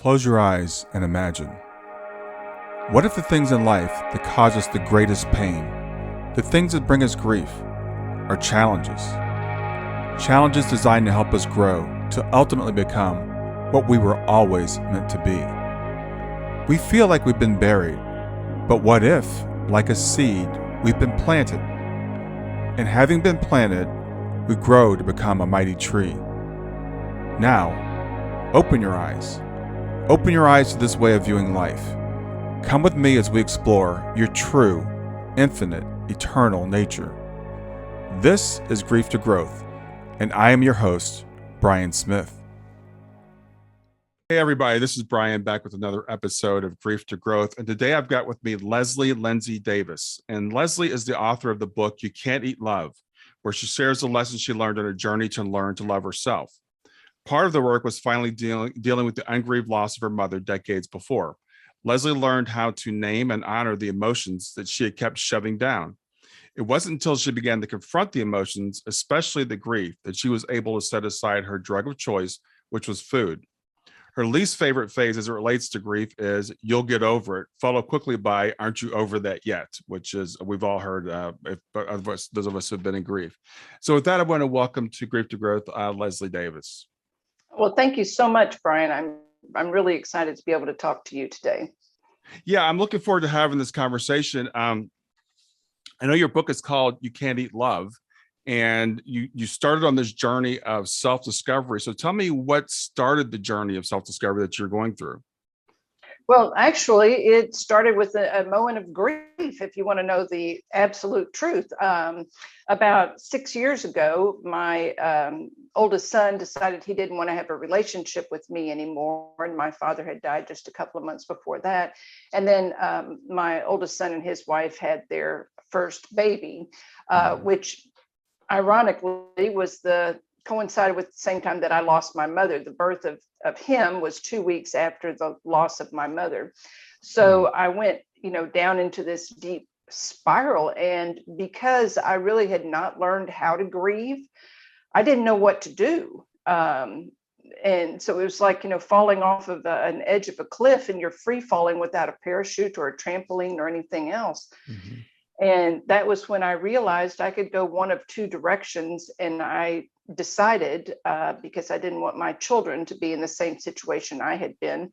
Close your eyes and imagine. What if the things in life that cause us the greatest pain, the things that bring us grief, are challenges? Challenges designed to help us grow, to ultimately become what we were always meant to be. We feel like we've been buried, but what if, like a seed, we've been planted? And having been planted, we grow to become a mighty tree. Now, open your eyes. Open your eyes to this way of viewing life. Come with me as we explore your true, infinite, eternal nature. This is Grief to Growth, and I am your host, Brian Smith. Hey everybody, this is Brian back with another episode of Grief to Growth, and today I've got with me Lindsey Davis. And Leslie is the author of the book, You Can't Eat Love, where she shares the lessons she learned on her journey to learn to love herself. Part of the work was finally dealing with the ungrieved loss of her mother decades before. Leslie learned how to name and honor the emotions that she had kept shoving down. It wasn't until she began to confront the emotions, especially the grief, that she was able to set aside her drug of choice, which was food. Her least favorite phase as it relates to grief is "you'll get over it," followed quickly by "aren't you over that yet?" which is we've all heard those of us who have been in grief. So with that, I want to welcome to Grief to Growth, Leslie Davis. Well, thank you so much, Brian. I'm really excited to be able to talk to you today. Yeah, I'm looking forward to having this conversation. I know your book is called You Can't Eat Love, and you started on this journey of self-discovery. So tell me what started the journey of self-discovery that you're going through. Well, actually, it started with a moment of grief, if you want to know the absolute truth. About 6 years ago, my oldest son decided he didn't want to have a relationship with me anymore. And my father had died just a couple of months before that. And then my oldest son and his wife had their first baby, which ironically coincided with the same time that I lost my mother. The birth of him was 2 weeks after the loss of my mother. So I went, down into this deep spiral. And because I really had not learned how to grieve, I didn't know what to do. And so it was like, falling off of an edge of a cliff, and you're free falling without a parachute or a trampoline or anything else. Mm-hmm. And that was when I realized I could go one of two directions. And I decided, because I didn't want my children to be in the same situation I had been,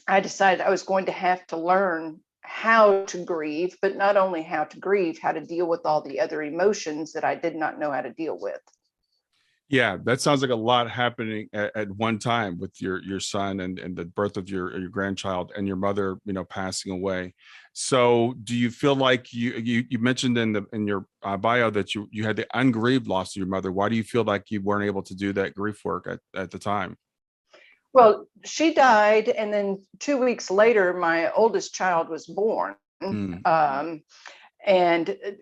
I decided I was going to have to learn how to grieve, but not only how to grieve, how to deal with all the other emotions that I did not know how to deal with. Yeah, that sounds like a lot happening at one time with your son and the birth of your grandchild and your mother, passing away. So do you feel like you mentioned in your bio that you had the ungrieved loss of your mother? Why do you feel like you weren't able to do that grief work at the time? Well, she died, and then 2 weeks later, my oldest child was born. And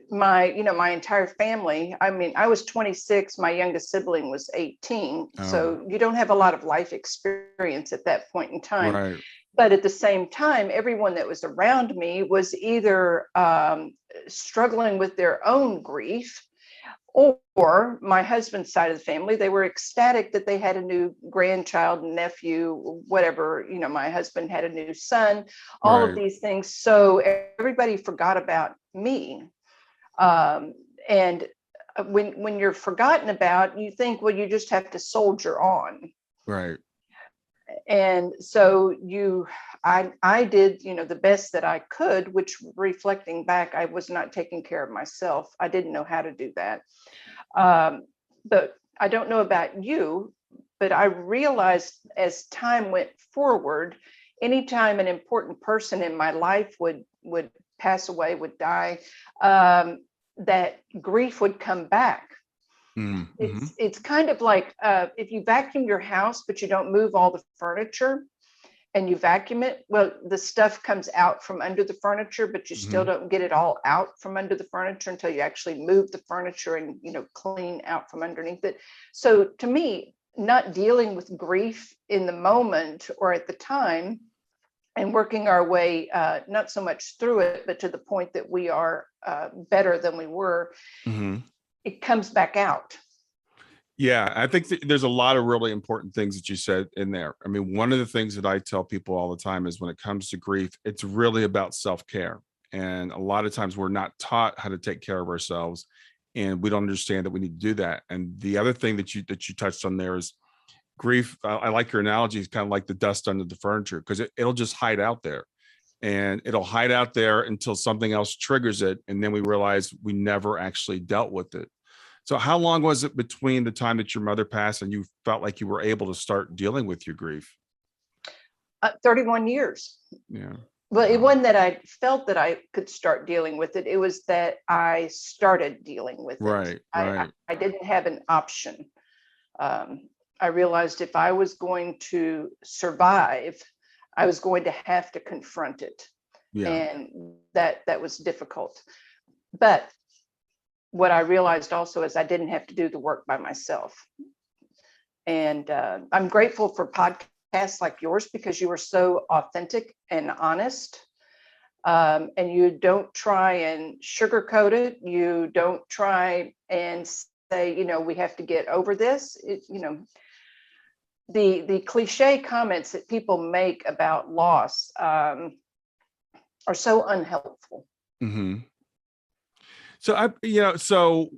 my entire family, I was 26, my youngest sibling was 18. Oh. So you don't have a lot of life experience at that point in time. Right. But at the same time, everyone that was around me was either struggling with their own grief, or my husband's side of the family, they were ecstatic that they had a new grandchild, nephew, whatever. My husband had a new son, all right. of these things. So everybody forgot about me. And when you're forgotten about, you think, well, you just have to soldier on. Right. And so I did, the best that I could, which, reflecting back, I was not taking care of myself. I didn't know how to do that. But I don't know about you, but I realized as time went forward, anytime an important person in my life would pass away, would die, that grief would come back. Mm-hmm. It's kind of like if you vacuum your house, but you don't move all the furniture, and you vacuum it, well, the stuff comes out from under the furniture, but you still don't get it all out from under the furniture until you actually move the furniture and, clean out from underneath it. So to me, not dealing with grief in the moment or at the time and working our way, not so much through it, but to the point that we are better than we were, it comes back out. Yeah, I think there's a lot of really important things that you said in there. I mean, one of the things that I tell people all the time is when it comes to grief, it's really about self-care. And a lot of times we're not taught how to take care of ourselves, and we don't understand that we need to do that. And the other thing that you touched on there is grief. I like your analogy. It's kind of like the dust under the furniture, because it'll just hide out there, and it'll hide out there until something else triggers it, and then we realize we never actually dealt with it. So how long was it between the time that your mother passed and you felt like you were able to start dealing with your grief? 31 years. Yeah. Well, it Wow. wasn't that I felt that I could start dealing with it. It was that I started dealing with it. Right, I, right. I didn't have an option. I realized if I was going to survive, I was going to have to confront it. Yeah. And that was difficult. But what I realized also is I didn't have to do the work by myself. And I'm grateful for podcasts like yours because you are so authentic and honest. And you don't try and sugarcoat it. You don't try and say, we have to get over this. The cliche comments that people make about loss are so unhelpful. Hmm. So so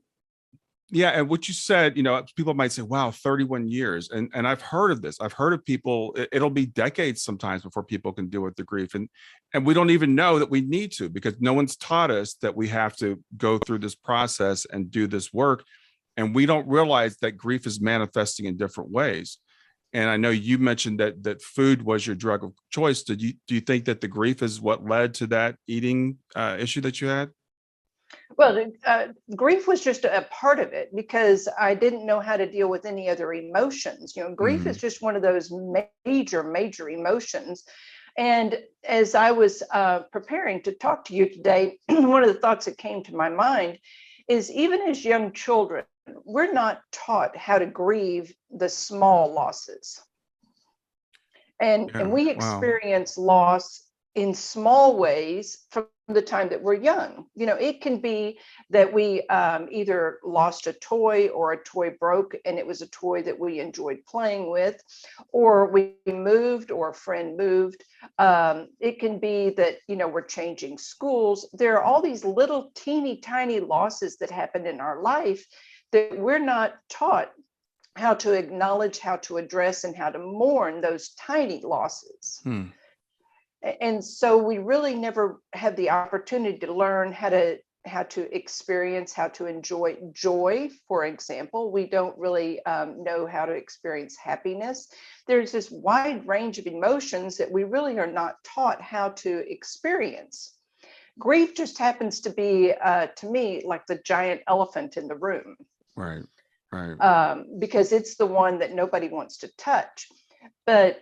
yeah, and what you said, people might say, wow, 31 years. And I've heard of this. I've heard of people, it'll be decades sometimes before people can deal with the grief. And we don't even know that we need to, because no one's taught us that we have to go through this process and do this work. And we don't realize that grief is manifesting in different ways. And I know you mentioned that food was your drug of choice. Do you think that the grief is what led to that eating issue that you had? Well, grief was just a part of it because I didn't know how to deal with any other emotions. Grief is Hmm. just one of those major emotions. And as I was preparing to talk to you today, one of the thoughts that came to my mind is even as young children, we're not taught how to grieve the small losses. And Yeah. we Wow. experience loss in small ways from the time that we're young. It can be that we either lost a toy or a toy broke and it was a toy that we enjoyed playing with, or we moved or a friend moved. It can be that we're changing schools. There are all these little teeny tiny losses that happen in our life that we're not taught how to acknowledge, how to address, and how to mourn those tiny losses. Hmm. And so we really never have the opportunity to learn how to experience, how to enjoy joy. For example, we don't really know how to experience happiness. There's this wide range of emotions that we really are not taught how to experience. Grief just happens to be, to me, like the giant elephant in the room, Right. Right. because it's the one that nobody wants to touch. But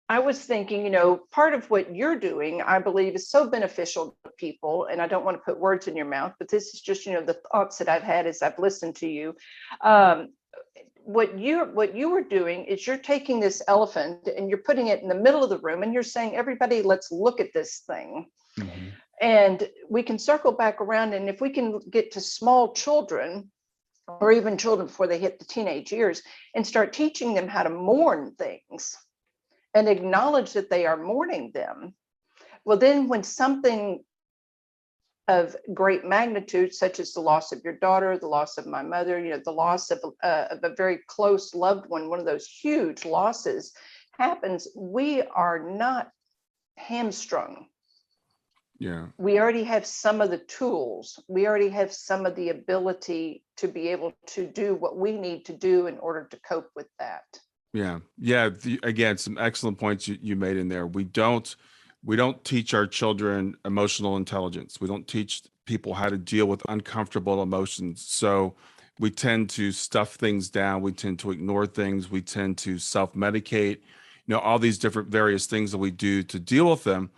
I was thinking, part of what you're doing, I believe, is so beneficial to people. And I don't want to put words in your mouth, but this is just, the thoughts that I've had as I've listened to you. Um, what you were doing is you're taking this elephant and you're putting it in the middle of the room and you're saying, everybody, let's look at this thing. Hmm. And we can circle back around. And if we can get to small children, or even children before they hit the teenage years, and start teaching them how to mourn things and acknowledge that they are mourning them, well, then when something of great magnitude, such as the loss of your daughter, the loss of my mother, the loss of a very close loved one of those huge losses happens, we are not hamstrung. Yeah. We already have some of the tools. We already have some of the ability to be able to do what we need to do in order to cope with that. Yeah. Yeah. Again, some excellent points you made in there. We don't teach our children emotional intelligence. We don't teach people how to deal with uncomfortable emotions. So we tend to stuff things down. We tend to ignore things. We tend to self-medicate, all these different various things that we do to deal with them.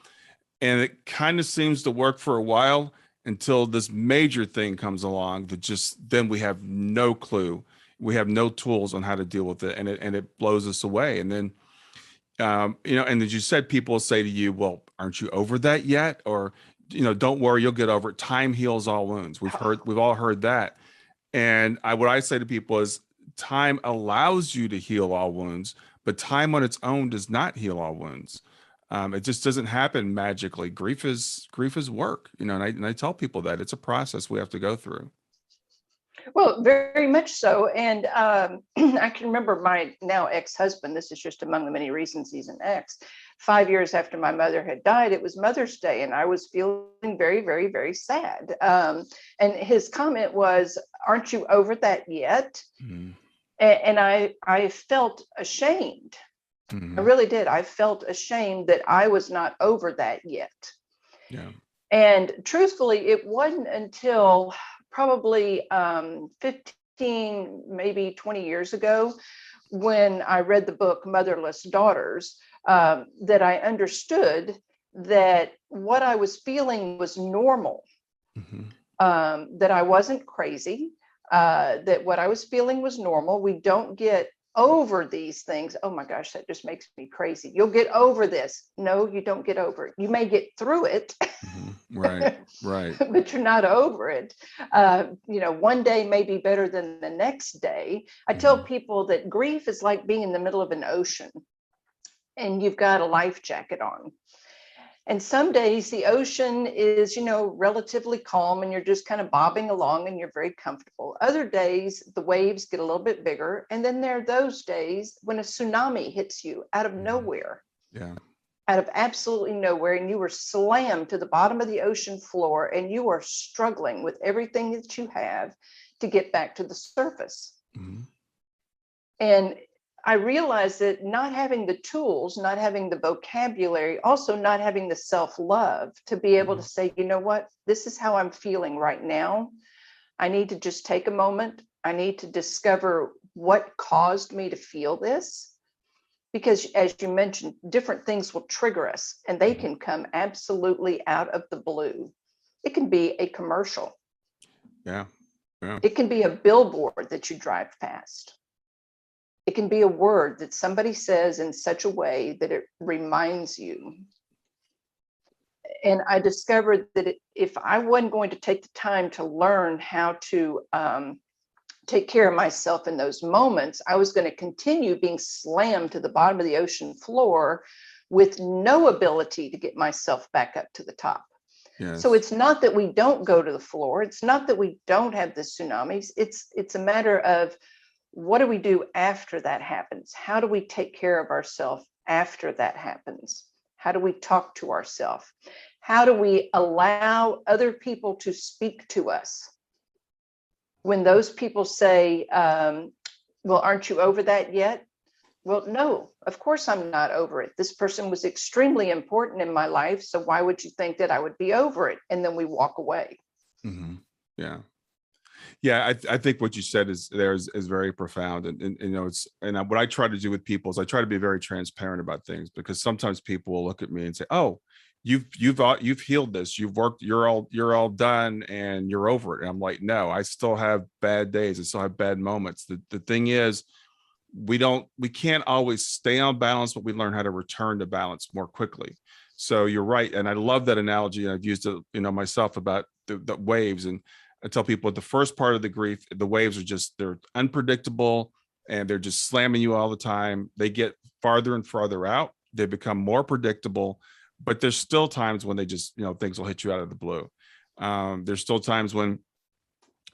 And it kind of seems to work for a while until this major thing comes along that just then we have no clue. We have no tools on how to deal with it, and it blows us away. And then and as you said, people say to you, well, aren't you over that yet? Or, don't worry, you'll get over it. Time heals all wounds. We've all heard that. And what I say to people is time allows you to heal all wounds, but time on its own does not heal all wounds. It just doesn't happen magically. Grief is work, you know, and I tell people that it's a process we have to go through. Well, very much so. And I can remember my now ex-husband, this is just among the many reasons he's an ex. 5 years after my mother had died, it was Mother's Day, and I was feeling very, very, very sad. And his comment was, "Aren't you over that yet?" Mm-hmm. And I felt ashamed. I Mm-hmm. really did. I felt ashamed that I was not over that yet. Yeah. And truthfully, it wasn't until probably 15, maybe 20 years ago, when I read the book Motherless Daughters, that I understood that what I was feeling was normal, Mm-hmm. that I wasn't crazy, that what I was feeling was normal. We don't get over these things. Oh my gosh, that just makes me crazy. You'll get over this. No, you don't get over it. You may get through it, Mm-hmm. Right. Right. but you're not over it. One day may be better than the next day. I tell Mm-hmm. people that grief is like being in the middle of an ocean and you've got a life jacket on. And some days the ocean is, relatively calm and you're just kind of bobbing along and you're very comfortable. Other days the waves get a little bit bigger. And then there are those days when a tsunami hits you out of Mm-hmm. nowhere, Yeah. out of absolutely nowhere, and you were slammed to the bottom of the ocean floor and you are struggling with everything that you have to get back to the surface. Mm-hmm. And I realized that not having the tools, not having the vocabulary, also not having the self-love to be able Mm-hmm. to say, you know what, this is how I'm feeling right now. I need to just take a moment. I need to discover what caused me to feel this. Because as you mentioned, different things will trigger us and they Mm-hmm. can come absolutely out of the blue. It can be a commercial. Yeah. Yeah. It can be a billboard that you drive past. It can be a word that somebody says in such a way that it reminds you. And I discovered that if I wasn't going to take the time to learn how to take care of myself in those moments, I was going to continue being slammed to the bottom of the ocean floor with no ability to get myself back up to the top. So Yes. it's not that we don't go to the floor. It's not that we don't have the tsunamis. It's a matter of, what do we do after that happens? How do we take care of ourselves after that happens? How do we talk to ourselves? How do we allow other people to speak to us? When those people say, well, aren't you over that yet? Well, no, of course I'm not over it. This person was extremely important in my life. So why would you think that I would be over it? And then we walk away. Mm-hmm. Yeah. Yeah, I think what you said is very profound, and you know what I try to do with people is I try to be very transparent about things, because sometimes people will look at me and say, "Oh, you've healed this, you've worked, you're all done, and you're over it." And I'm like, "No, I still have bad days, I still have bad moments." The thing is, we can't always stay on balance, but we learn how to return to balance more quickly. So you're right, and I love that analogy, and I've used it, myself, about the waves. And I tell people, the first part of the grief, the waves are just, they're unpredictable and they're just slamming you all the time. They get farther and farther out. They become more predictable, but there's still times when they just, things will hit you out of the blue. There's still times when,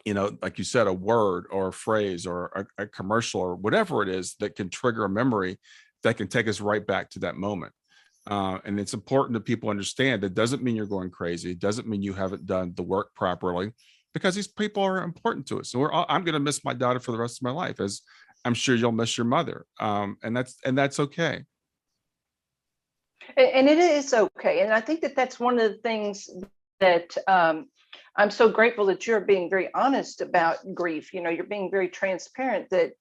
like you said, a word or a phrase or a commercial or whatever it is that can trigger a memory that can take us right back to that moment. And it's important that people understand that doesn't mean you're going crazy. It doesn't mean you haven't done the work properly, because these people are important to us. So I'm going to miss my daughter for the rest of my life, as I'm sure you'll miss your mother. And that's okay. And it is okay. And I think that that's one of the things that I'm so grateful that you're being very honest about grief. You're being very transparent that,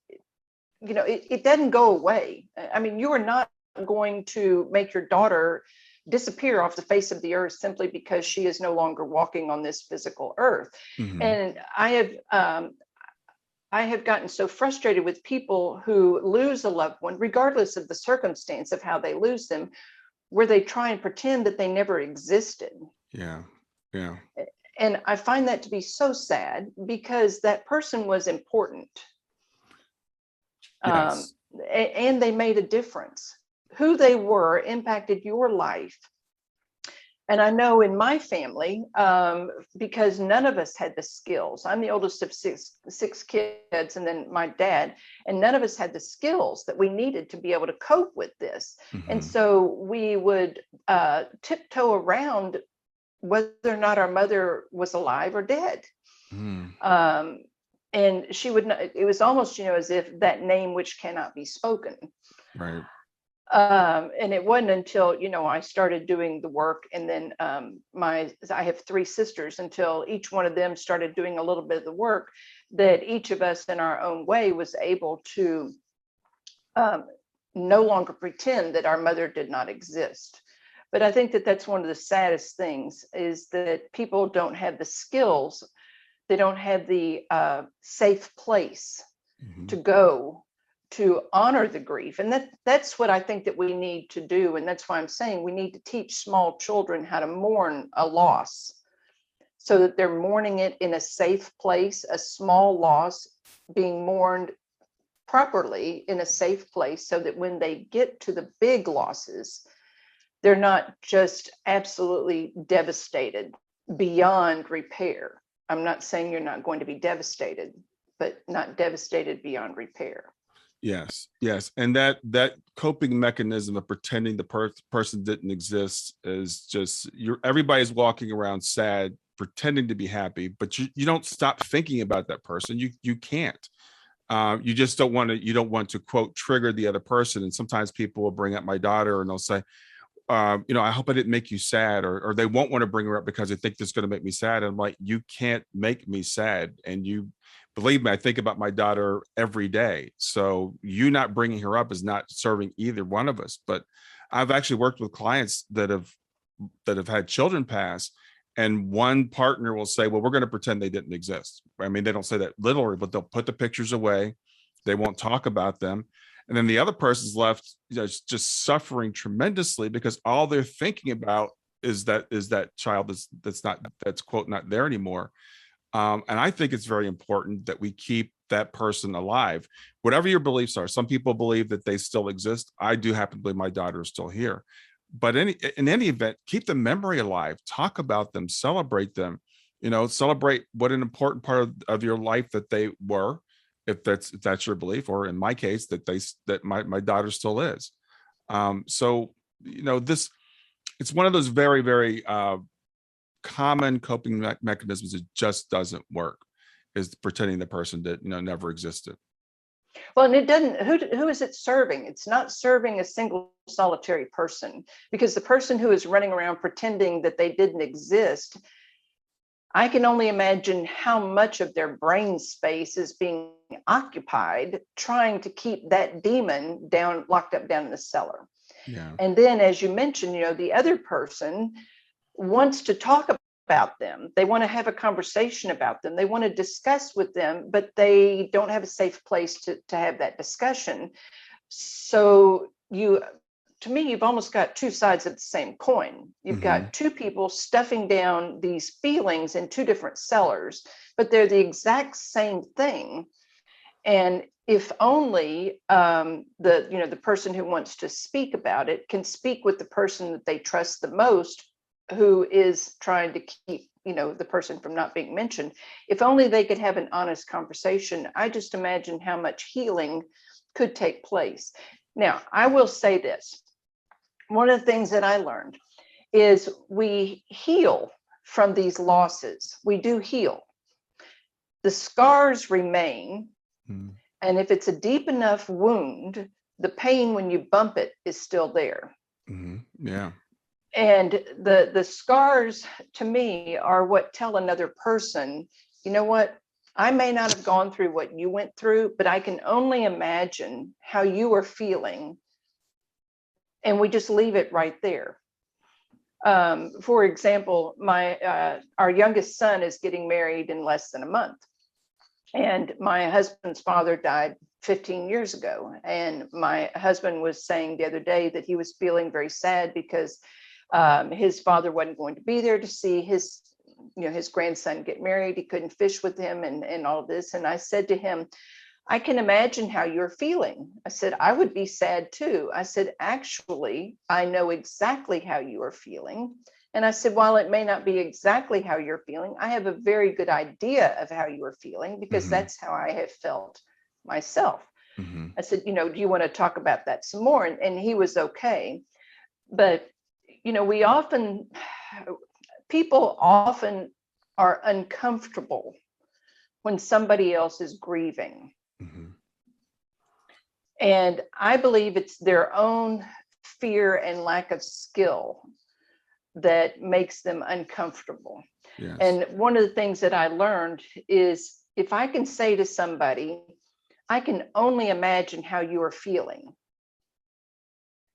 it doesn't go away. I mean, you are not going to make your daughter disappear off the face of the earth simply because she is no longer walking on this physical earth. Mm-hmm. And I have gotten so frustrated with people who lose a loved one, regardless of the circumstance of how they lose them, where they try and pretend that they never existed. Yeah. Yeah. And I find that to be so sad, because that person was important. um, Yes. and they made a difference. Who they were impacted your life. And I know in my family, because none of us had the skills. I'm the oldest of six kids, and then my dad, and none of us had the skills that we needed to be able to cope with this. And Hmm. so we would tiptoe around whether or not our mother was alive or dead. Mm. Um, and she would not, it was almost, as if that name which cannot be spoken. Right. And it wasn't until I started doing the work, and then I have three sisters, until each one of them started doing a little bit of the work, that each of us in our own way was able to um, no longer pretend that our mother did not exist. But I think that that's one of the saddest things, is that people don't have the skills, they don't have the safe place Hmm. to go to honor the grief. And that's what I think that we need to do. And that's why I'm saying we need to teach small children how to mourn a loss, so that they're mourning it in a safe place, a small loss being mourned properly in a safe place, so that when they get to the big losses, they're not just absolutely devastated beyond repair. I'm not saying you're not going to be devastated, but not devastated beyond repair. Yes, yes, and that coping mechanism of pretending the person didn't exist is just everybody's walking around sad, pretending to be happy, but you don't stop thinking about that person. You can't. You just don't want to. You don't want to quote trigger the other person. And sometimes people will bring up my daughter and they'll say, I hope I didn't make you sad, or they won't want to bring her up because they think this is going to make me sad. And I'm like, you can't make me sad. And you believe me, I think about my daughter every day. So you not bringing her up is not serving either one of us. But I've actually worked with clients that have had children pass, and one partner will say, well, we're going to pretend they didn't exist. I mean, they don't say that literally, but they'll put the pictures away. They won't talk about them. And then the other person's left, just suffering tremendously, because all they're thinking about is that child that's quote not there anymore. And I think it's very important that we keep that person alive, whatever your beliefs are. Some people believe that they still exist. I do happen to believe my daughter is still here. But in any event, keep the memory alive. Talk about them, celebrate them. Celebrate what an important part of your life that they were, if that's your belief, or in my case, that my daughter still is. So this it's one of those very, very common coping mechanisms that just doesn't work, is pretending the person that never existed. Well, and it doesn't, who is it serving? It's not serving a single solitary person, because the person who is running around pretending that they didn't exist, I can only imagine how much of their brain space is being occupied trying to keep that demon down, locked up down in the cellar. Yeah. And then, as you mentioned, the other person wants to talk about them. They want to have a conversation about them. They want to discuss with them, but they don't have a safe place to have that discussion. So to me, you've almost got two sides of the same coin. You've Hmm. got two people stuffing down these feelings in two different cellars, but they're the exact same thing. And if only the person who wants to speak about it can speak with the person that they trust the most, who is trying to keep the person from not being mentioned. If only they could have an honest conversation, I just imagine how much healing could take place. Now, I will say this. One of the things that I learned is we heal from these losses. We do heal. The scars remain. Mm. And if it's a deep enough wound, the pain when you bump it is still there. Hmm. Yeah. And the scars, to me, are what tell another person, you know what? I may not have gone through what you went through, but I can only imagine how you are feeling. And we just leave it right there. For example, our youngest son is getting married in less than a month. And my husband's father died 15 years ago. And my husband was saying the other day that he was feeling very sad because his father wasn't going to be there to see his grandson get married. He couldn't fish with him and all of this. And I said to him, I can imagine how you're feeling. I said, I would be sad too. I said, actually, I know exactly how you are feeling. And I said, while it may not be exactly how you're feeling, I have a very good idea of how you are feeling because Mm-hmm. that's how I have felt myself. Mm-hmm. I said, do you want to talk about that some more? And he was okay. But, we often, people often are uncomfortable when somebody else is grieving. Mm-hmm. And I believe it's their own fear and lack of skill that makes them uncomfortable. Yes. And one of the things that I learned is if I can say to somebody, I can only imagine how you are feeling.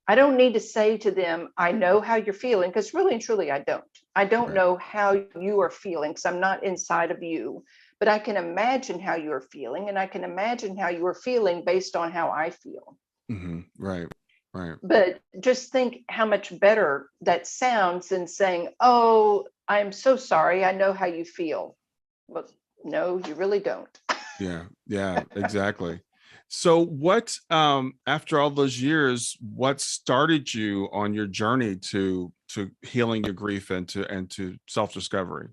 I don't need to say to them, I know how you're feeling, because really and truly, I don't. I don't Right. know how you are feeling because I'm not inside of you, but I can imagine how you're feeling, and I can imagine how you are feeling based on how I feel. Mm-hmm. Right. Right. But just think how much better that sounds than saying, oh, I'm so sorry. I know how you feel. Well, no, you really don't. Yeah. Yeah. Exactly. So what, after all those years, what started you on your journey to healing your grief and to self-discovery?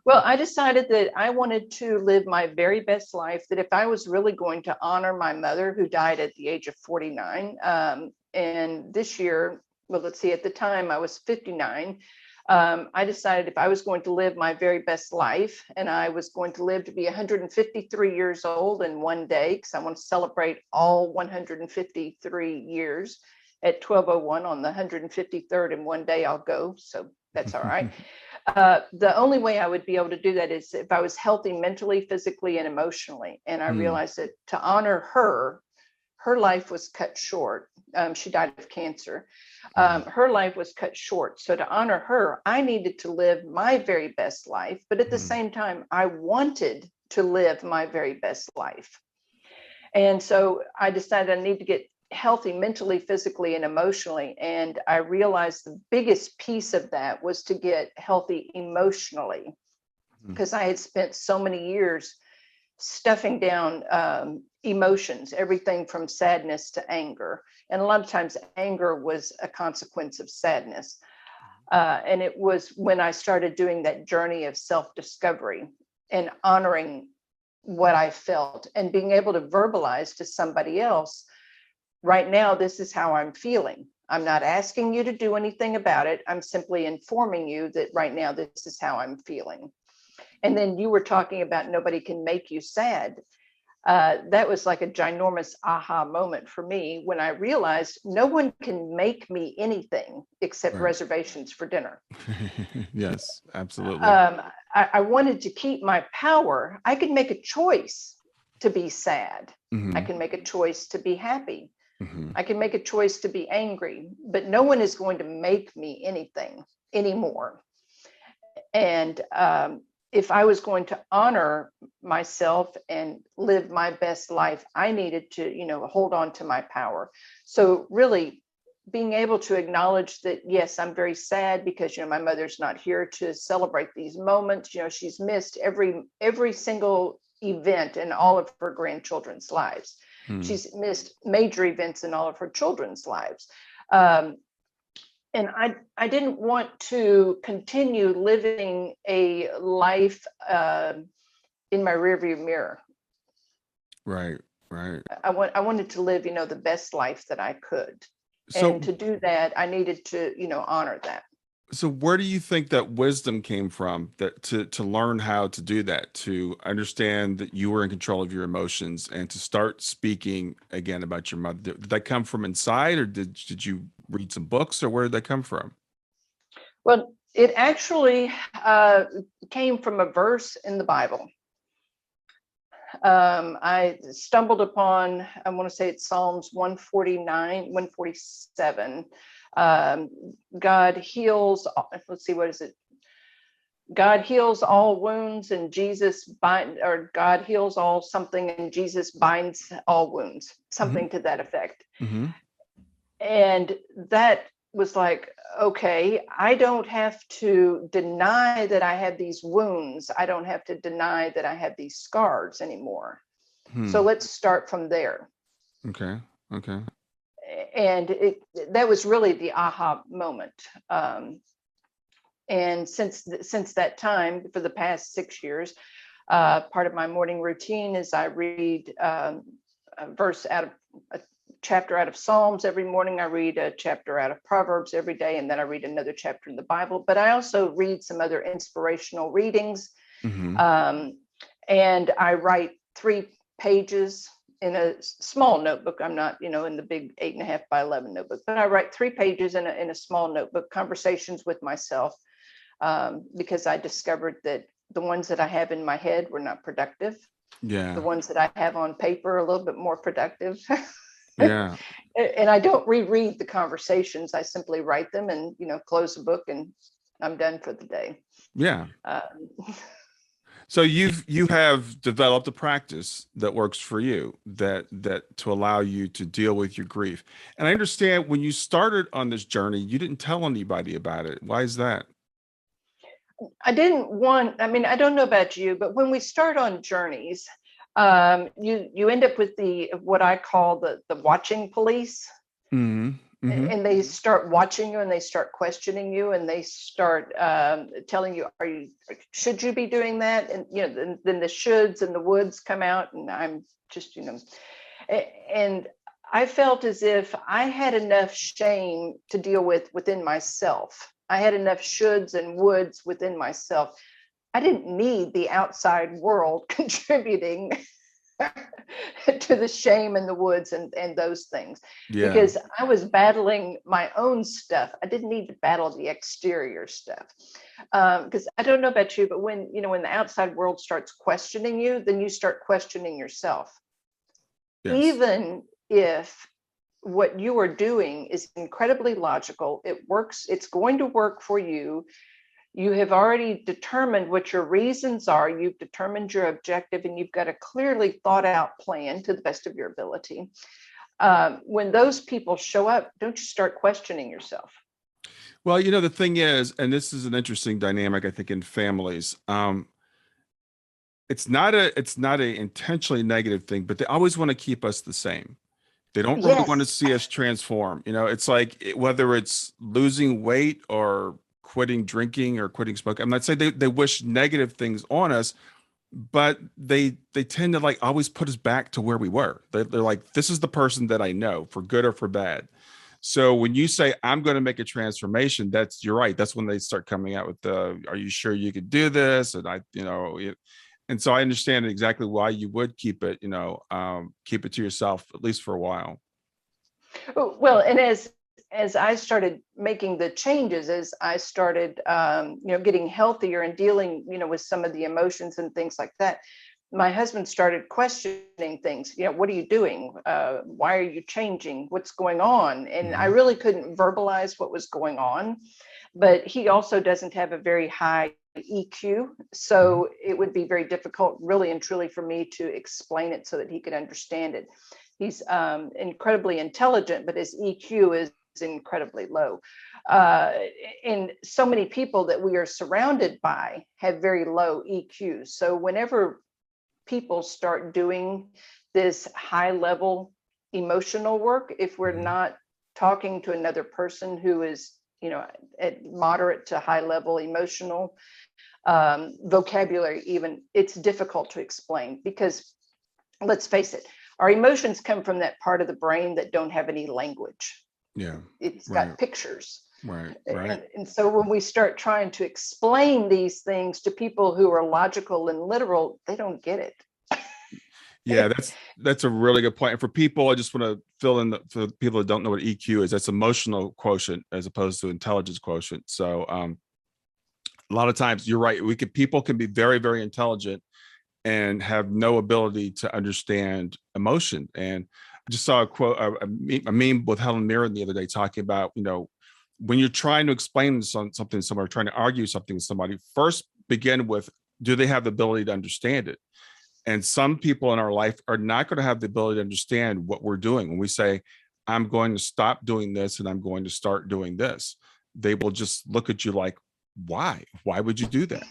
Well, I decided that I wanted to live my very best life, that if I was really going to honor my mother, who died at the age of 49, and this year, well, let's see, at the time I was 59, I decided if I was going to live my very best life and I was going to live to be 153 years old in one day, because I want to celebrate all 153 years at 12:01 on the 153rd, in one day I'll go. So that's all right. The only way I would be able to do that is if I was healthy mentally, physically, and emotionally. And I Mm, realized that to honor her, her life was cut short. She died of cancer. mhm, Her life was cut short. So to honor her, I needed to live my very best life. But at the mhm, same time, I wanted to live my very best life. And so I decided I need to get healthy mentally, physically, and emotionally. And I realized the biggest piece of that was to get healthy emotionally, mhm. because I had spent so many years stuffing down emotions, everything from sadness to anger. And a lot of times, anger was a consequence of sadness. And it was when I started doing that journey of self discovery and honoring what I felt and being able to verbalize to somebody else, right now, this is how I'm feeling. I'm not asking you to do anything about it. I'm simply informing you that right now, this is how I'm feeling. And then you were talking about nobody can make you sad. That was like a ginormous aha moment for me when I realized no one can make me anything except Right. reservations for dinner. Yes, absolutely. um, I wanted to keep my power. I could make a choice to be sad. I Mhm, can make a choice to be happy. mhm. I can make a choice to be angry, but no one is going to make me anything anymore. And if I was going to honor myself and live my best life, I needed to, hold on to my power. So really being able to acknowledge that, yes, I'm very sad because, my mother's not here to celebrate these moments. She's missed every single event in all of her grandchildren's lives. Mm, She's missed major events in all of her children's lives. Um, and I didn't want to continue living a life in my rearview mirror. right, right. I wanted to live, the best life that I could. And So to do that, I needed to, honor that. so where do you think that wisdom came from, that to learn how to do that, to understand that you were in control of your emotions and to start speaking again about your mother? Did that come from inside, or did you read some books, or where did that come from? Well, it actually came from a verse in the Bible. I stumbled upon, I want to say it's Psalms 149, 147. Um, God heals, let's see, what is it? God heals all wounds and Jesus bind, or God heals all something and Jesus binds all wounds, Hmm. something to that effect. Hmm. And that was like, okay, I don't have to deny that I have these wounds. I don't have to deny that I have these scars anymore. So Hmm. let's start from there. Okay. Okay. And that was really the aha moment. And since that time, for the past 6 years, part of my morning routine is I read a verse out of a chapter out of Psalms every morning. I read a chapter out of Proverbs every day, and then I read another chapter in the Bible. But I also read some other inspirational readings, Hmm. um, and I write 3 pages in a small notebook. I'm not, in the big 8.5 by 11 notebook, but I write 3 pages in a small notebook, conversations with myself, because I discovered that the ones that I have in my head were not productive. The Yeah. ones that I have on paper are a little bit more productive. Yeah. And I don't reread the conversations. I simply write them and, close the book, and I'm done for the day. Yeah. Um, So you have developed a practice that works for you that to allow you to deal with your grief. And I understand when you started on this journey, you didn't tell anybody about it. Why is that? I didn't want, I mean, I don't know about you, but when we start on journeys, you end up with what I call the watching police. Hmm. Hmm. And they start watching you, and they start questioning you, and they start telling you, should you be doing that? And then the shoulds and the woulds come out, and I'm just, and I felt as if I had enough shame to deal with within myself. I had enough shoulds and woulds within myself. I didn't need the outside world contributing to the shame and the woulds and those things, Yeah. because I was battling my own stuff. I didn't need to battle the exterior stuff, because I don't know about you, but when the outside world starts questioning you, then you start questioning yourself, Yes. even if what you are doing is incredibly logical. It works. It's going to work for you. You have already determined what your reasons are. You've determined your objective, and you've got a clearly thought out plan to the best of your ability. When those people show up, don't you start questioning yourself? Well, the thing is, and this is an interesting dynamic, I think, in families. It's not a intentionally negative thing, but they always want to keep us the same. They don't really want to Yes. see us transform. It's like whether it's losing weight or quitting drinking or quitting smoking. I'm not saying they wish negative things on us, but they tend to like always put us back to where we were. They're like, this is the person that I know, for good or for bad. So when you say I'm going to make a transformation, you're right. That's when they start coming out with the, are you sure you could do this? And and so I understand exactly why you would keep it to yourself, at least for a while. Well, and as I started making the changes, as I started, getting healthier and dealing, with some of the emotions and things like that, my husband started questioning things. What are you doing? Why are you changing? What's going on? And I Hmm. really couldn't verbalize what was going on. But he also doesn't have a very high EQ. Hmm. So it would be very difficult, really and truly, for me to explain it so that he could understand it. He's incredibly intelligent, but his EQ is incredibly low. Uh, and so many people that we are surrounded by have very low EQs. So whenever people start doing this high level emotional work, if we're Hmm. not talking to another person who is, at moderate to high level emotional vocabulary, even, it's difficult to explain, because let's face it, our emotions come from that part of the brain that don't have any language. Yeah. It's Right. got pictures. Right. Right. And so when we start trying to explain these things to people who are logical and literal, they don't get Yeah, it. that's a really good point. And for people, I just want to fill in for people that don't know what EQ is. That's emotional quotient as opposed to intelligence quotient. So a lot of times you're right. People can be very, very intelligent and have no ability to understand emotion. And I just saw a quote, a meme with Helen Mirren the other day talking about, when you're trying to explain something to someone or trying to argue something to somebody, first begin with, do they have the ability to understand it? And some people in our life are not going to have the ability to understand what we're doing. When we say, I'm going to stop doing this and I'm going to start doing this, they will just look at you like, why? Why would you do that?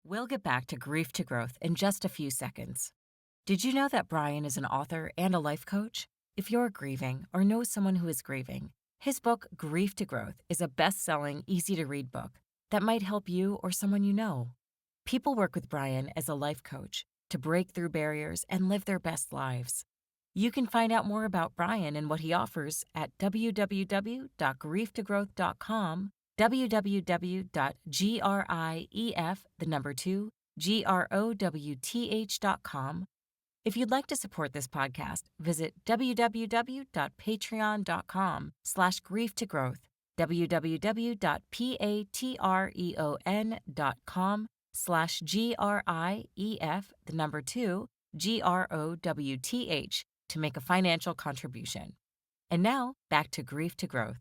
We'll get back to grief to growth in just a few seconds. Did you know that Brian is an author and a life coach? If you're grieving or know someone who is grieving, his book, Grief to Growth, is a best-selling, easy-to-read book that might help you or someone you know. People work with Brian as a life coach to break through barriers and live their best lives. You can find out more about Brian and what he offers at www.grieftogrowth.com, www.growth2growth.com. If you'd like to support this podcast, visit www.patreon.com/grieftogrowth, www.patreon.com/GRIEF2growth to make a financial contribution. And now, back to Grief to Growth.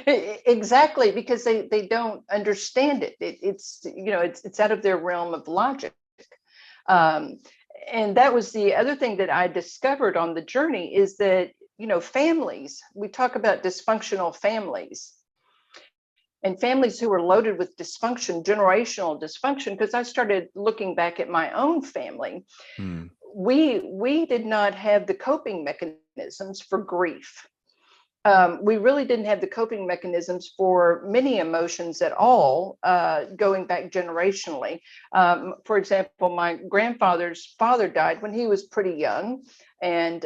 Exactly, because they don't understand it. It's out of their realm of logic. Um, and that was the other thing that I discovered on the journey, is that, families, we talk about dysfunctional families and families who are loaded with dysfunction, generational dysfunction, because I started looking back at my own family. Hmm. We did not have the coping mechanisms for grief. We really didn't have the coping mechanisms for many emotions at all, going back generationally. For example, my grandfather's father died when he was pretty young, and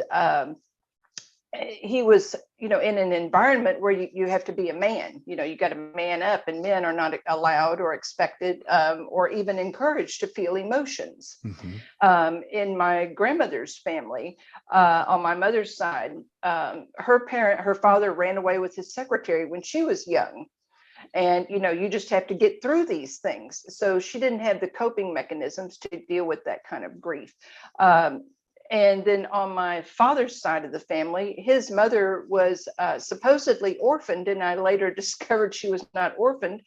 he was, in an environment where you have to be a man. You got to man up, and men are not allowed or expected, or even encouraged to feel emotions. Mm-hmm. In my grandmother's family, on my mother's side, her father ran away with his secretary when she was young. And, you just have to get through these things. So she didn't have the coping mechanisms to deal with that kind of grief. And then on my father's side of the family, his mother was supposedly orphaned, and I later discovered she was not orphaned.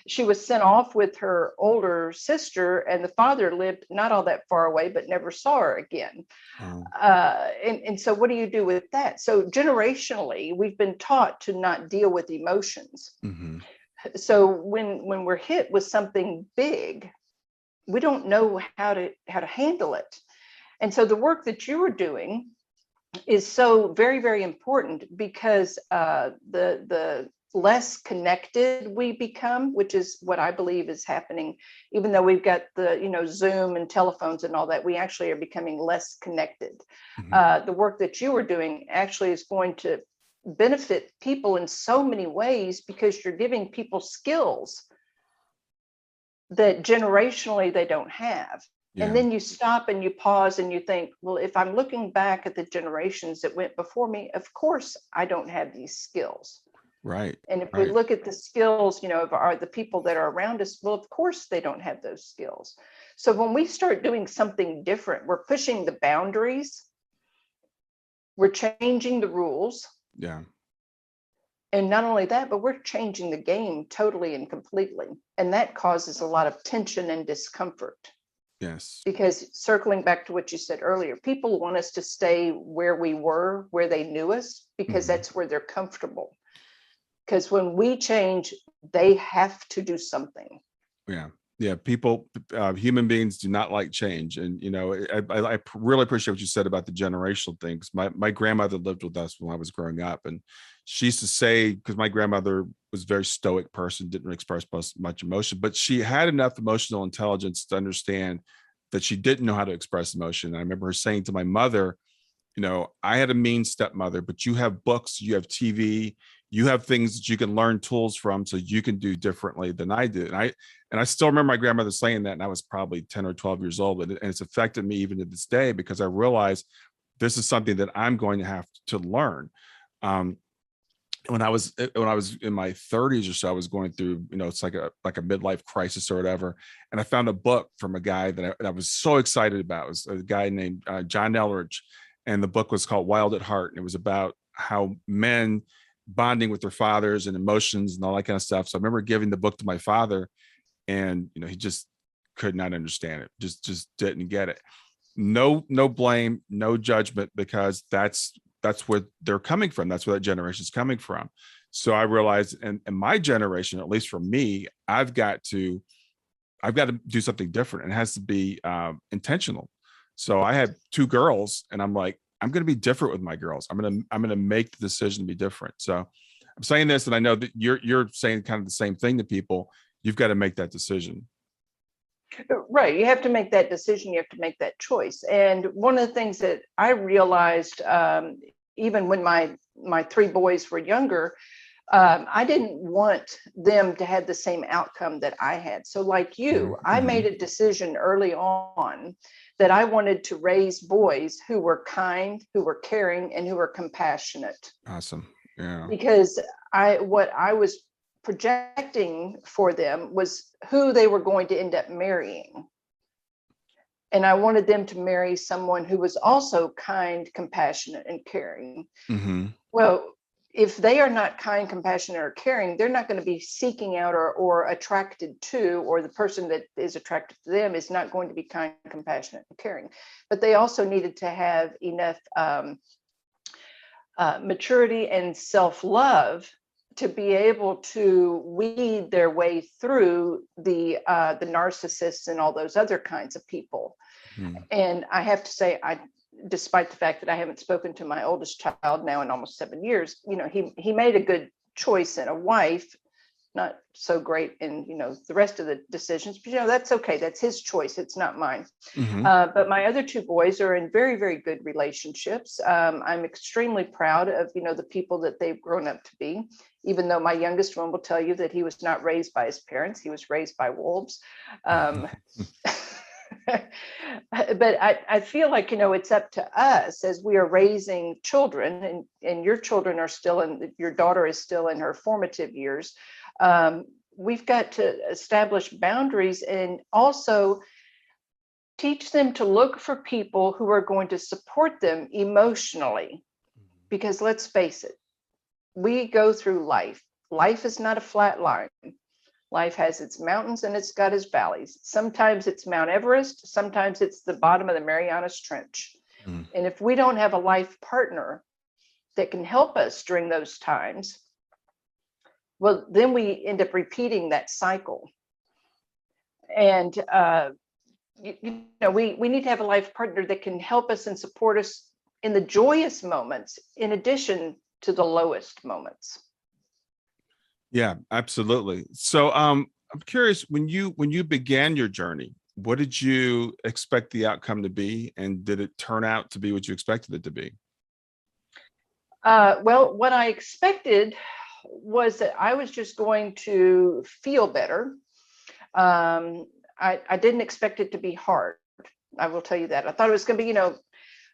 She was sent off with her older sister, and the father lived not all that far away, but never saw her again. Wow. And so what do you do with that? So generationally, we've been taught to not deal with emotions. Mm-hmm. So when we're hit with something big, we don't know how to handle it. And so the work that you were doing is so very, very important, because the less connected we become, which is what I believe is happening, even though we've got the Zoom and telephones and all that, we actually are becoming less connected. Mm-hmm. The work that you were doing actually is going to benefit people in so many ways, because you're giving people skills that generationally they don't have. And Yeah. then you stop and you pause and you think, well, if I'm looking back at the generations that went before me, of course I don't have these skills. Right. And if we Right. look at the skills, of the people that are around us, well, of course they don't have those skills. So when we start doing something different, we're pushing the boundaries, we're changing the rules. Yeah. And not only that, but we're changing the game totally and completely. And that causes a lot of tension and discomfort. Yes. Because circling back to what you said earlier, people want us to stay where we were, where they knew us, because Mm-hmm. that's where they're comfortable. Because when we change, they have to do something. Yeah. Yeah. People, human beings do not like change. And, I really appreciate what you said about the generational things. My grandmother lived with us when I was growing up. And she used to say, because my grandmother was a very stoic person, didn't express much emotion, but she had enough emotional intelligence to understand that she didn't know how to express emotion. And I remember her saying to my mother, I had a mean stepmother, but you have books, you have TV, you have things that you can learn tools from, so you can do differently than I did. And I still remember my grandmother saying that, and I was probably 10 or 12 years old, and it's affected me even to this day, because I realized this is something that I'm going to have to learn. When I was in my 30s or so, I was going through, it's like a midlife crisis or whatever, and I found a book from a guy that I was so excited about. It was a guy named John Elridge, and the book was called Wild at Heart, and it was about how men bonding with their fathers and emotions and all that kind of stuff. So I remember giving the book to my father, and he just could not understand it, just didn't get it. No blame, no judgment, because that's where they're coming from. That's where that generation is coming from. So I realized, in my generation, at least for me, I've got to I've got to do something different. And it has to be intentional. So I had two girls, and I'm like, I'm going to be different with my girls. I'm going to make the decision to be different. So I'm saying this, and I know that you're saying kind of the same thing to people. You've got to make that decision. Right. You have to make that decision. You have to make that choice. And one of the things that I realized, even when my three boys were younger, I didn't want them to have the same outcome that I had. So like you, I made a decision early on that I wanted to raise boys who were kind, who were caring, and who were compassionate. Awesome. Yeah. Because what I was projecting for them was who they were going to end up marrying. And I wanted them to marry someone who was also kind, compassionate, and caring. Well, if they are not kind, compassionate, or caring, they're not going to be seeking out or attracted to, or the person that is attracted to them is not going to be kind, compassionate, and caring. But they also needed to have enough maturity and self-love to be able to weed their way through the narcissists and all those other kinds of people. And I have to say, despite the fact that I haven't spoken to my oldest child now in almost 7 years, he made a good choice in a wife, not so great in, the rest of the decisions, but, that's okay. That's his choice. It's not mine. But my other two boys are in very, very good relationships. I'm extremely proud of, the people that they've grown up to be, even though my youngest one will tell you that he was not raised by his parents. He was raised by wolves. But I feel like, it's up to us as we are raising children, and your children are still your daughter is still in her formative years. We've got to establish boundaries and also teach them to look for people who are going to support them emotionally. Because let's face it, we go through life. Life is not a flat line. Life has its mountains and it's got its valleys. Sometimes it's Mount Everest. Sometimes it's the bottom of the Marianas Trench. And if we don't have a life partner that can help us during those times, well, then we end up repeating that cycle. And, we need to have a life partner that can help us and support us in the joyous moments, in addition to the lowest moments. Yeah, absolutely. So I'm curious, when you began your journey, what did you expect the outcome to be? And did it turn out to be what you expected it to be? Well, what I expected was that I was just going to feel better. I didn't expect it to be hard. I will tell you that. I thought it was going to be,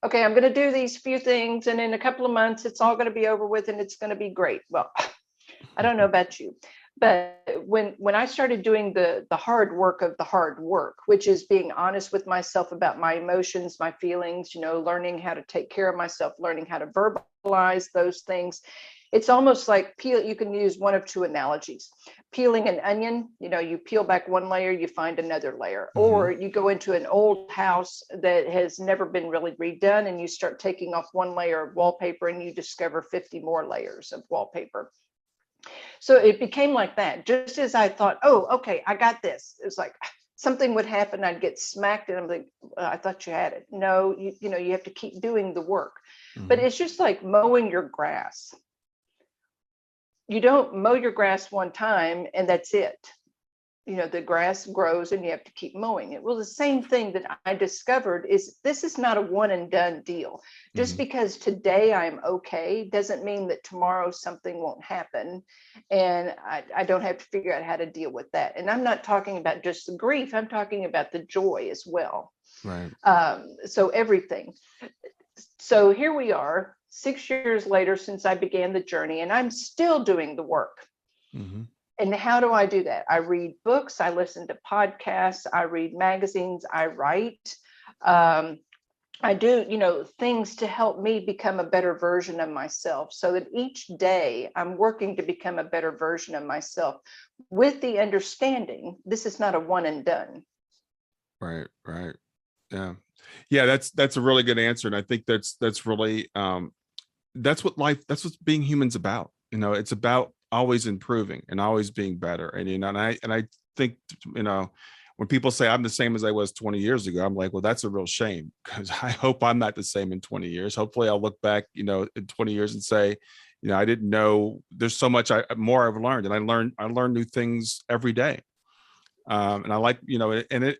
okay, I'm going to do these few things, and in a couple of months, it's all going to be over with, and it's going to be great. Well, I don't know about you, but when I started doing the hard work of the hard work, which is being honest with myself about my emotions, my feelings, learning how to take care of myself, learning how to verbalize those things. It's almost like you can use one of two analogies. Peeling an onion, you peel back one layer, you find another layer. Or you go into an old house that has never been really redone, and you start taking off one layer of wallpaper and you discover 50 more layers of wallpaper. So it became like that. Just as I thought, oh, okay, I got this. It's like something would happen, I'd get smacked, and I'm like, I thought you had it. No, you have to keep doing the work. But it's just like mowing your grass. You don't mow your grass one time and that's it. The grass grows and you have to keep mowing it. Well, the same thing that I discovered is this is not a one and done deal. Just because today I'm okay doesn't mean that tomorrow something won't happen. And I don't have to figure out how to deal with that. And I'm not talking about just the grief. I'm talking about the joy as well. Right. So everything. So here we are 6 years later since I began the journey, and I'm still doing the work. And how do I do that? I read books, I listen to podcasts, I read magazines, I write. I do, things to help me become a better version of myself, so that each day I'm working to become a better version of myself with the understanding this is not a one and done. Right. Yeah. That's a really good answer. And I think that's really, that's what being human's about. It's about always improving and always being better. And, and I think, when people say I'm the same as I was 20 years ago, I'm like, well, that's a real shame, because I hope I'm not the same in 20 years. Hopefully I'll look back, in 20 years and say, I didn't know, there's so much more I've learned, and I learn new things every day. And I like, and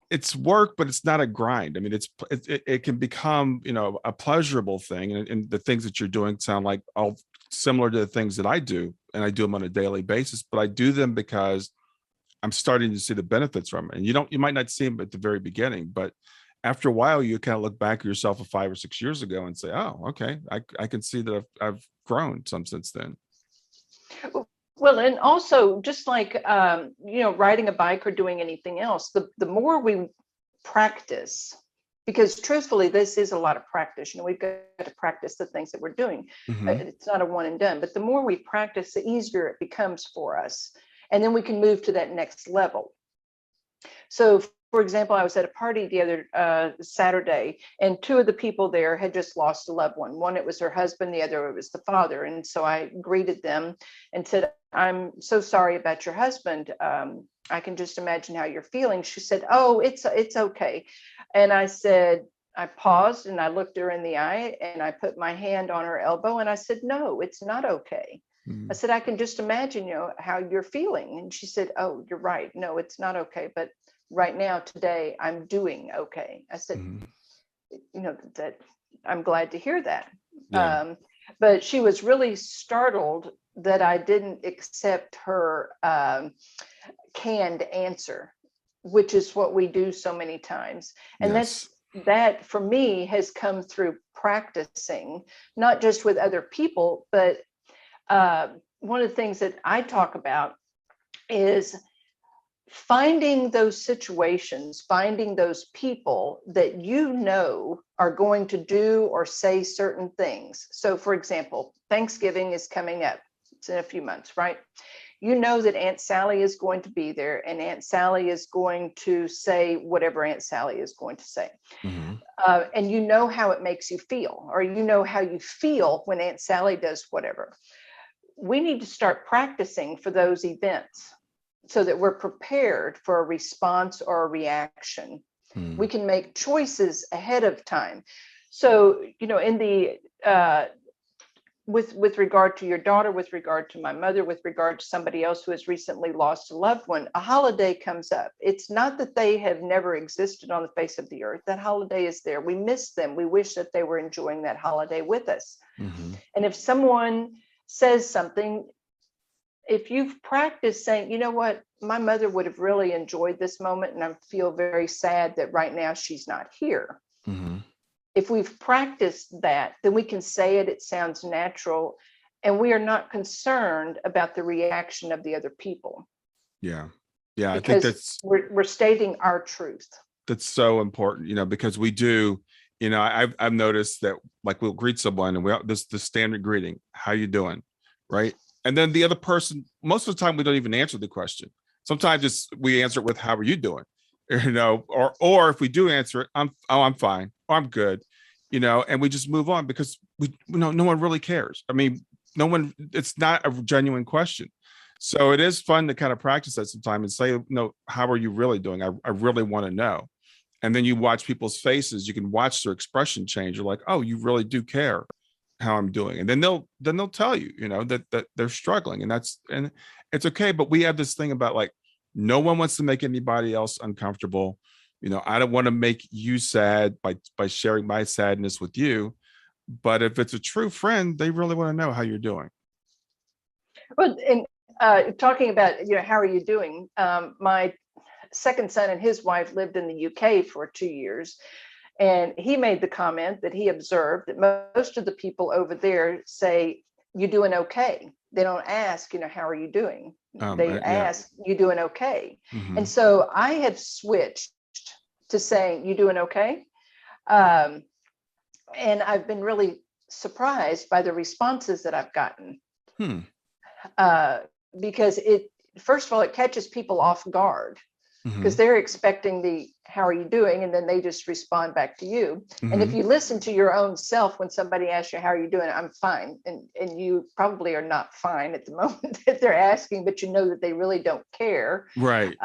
it's work, but it's not a grind. I mean, it can become, a pleasurable thing. And the things that you're doing sound like all similar to the things that I do, and I do them on a daily basis, but I do them because I'm starting to see the benefits from it. And you might not see them at the very beginning, but after a while, you kind of look back at yourself of 5 or 6 years ago and say, oh, okay, I can see that I've grown some since then. Well, and also just like, riding a bike or doing anything else, the more we practice, because truthfully, this is a lot of practice. We've got to practice the things that we're doing. It's not a one and done, but the more we practice, the easier it becomes for us. And then we can move to that next level. So, for example, I was at a party the other Saturday, and 2 of the people there had just lost a loved one. One, it was her husband, the other, it was the father. And so I greeted them and said, I'm so sorry about your husband. I can just imagine how you're feeling. She said, oh, it's okay. And I said, I paused and I looked her in the eye and I put my hand on her elbow and I said, no, it's not okay. I said, I can just imagine, how you're feeling. And she said, oh, you're right. No, it's not okay. But right now, today, I'm doing okay. I said, that I'm glad to hear that. Yeah. But she was really startled that I didn't accept her canned answer, which is what we do so many times. And Yes. that for me has come through practicing, not just with other people, but one of the things that I talk about is finding those situations, finding those people that are going to do or say certain things. So, for example, Thanksgiving is coming up. It's in a few months, right? You know that Aunt Sally is going to be there, and Aunt Sally is going to say whatever Aunt Sally is going to say. And you know how it makes you feel, or you know how you feel when Aunt Sally does whatever. We need to start practicing for those events so that we're prepared for a response or a reaction. We can make choices ahead of time. So, in the with regard to your daughter, with regard to my mother, with regard to somebody else who has recently lost a loved one, a holiday comes up. It's not that they have never existed on the face of the earth. That holiday is there. We miss them. We wish that they were enjoying that holiday with us. And if someone says something, if you've practiced saying, you know what, my mother would have really enjoyed this moment, and I feel very sad that right now she's not here. If we've practiced that, then we can say it, it sounds natural, and we are not concerned about the reaction of the other people. Yeah. I Because think we're stating our truth. that's so important, because we do, I've noticed that, like, we'll greet someone and this the standard greeting, how you doing, right? And then the other person, most of the time, we don't even answer the question. Sometimes we answer it with, how are you doing? Or if we do answer it, I'm fine, or I'm good, and we just move on, because no one really cares. I mean, it's not a genuine question. So it is fun to kind of practice that sometime and say, no, how are you really doing? I really want to know. And then you watch people's faces, you can watch their expression change. You're like, oh, you really do care how I'm doing. And then they'll tell you, that they're struggling, and it's okay. But we have this thing about, like, no one wants to make anybody else uncomfortable. I don't want to make you sad by sharing my sadness with you. But if it's a true friend, they really want to know how you're doing. Well, and talking about, how are you doing? My second son and his wife lived in the UK for 2 years. And he made the comment that he observed that most of the people over there say, you doing okay? They don't ask, how are you doing? They ask, you doing okay? And so I have switched to saying, you doing okay? And I've been really surprised by the responses that I've gotten. Because first of all, it catches people off guard. because they're expecting the how are you doing, and then they just respond back to you. And if you listen to your own self when somebody asks you how are you doing, I'm fine, and you probably are not fine at the moment that they're asking, but you know that they really don't care, Right.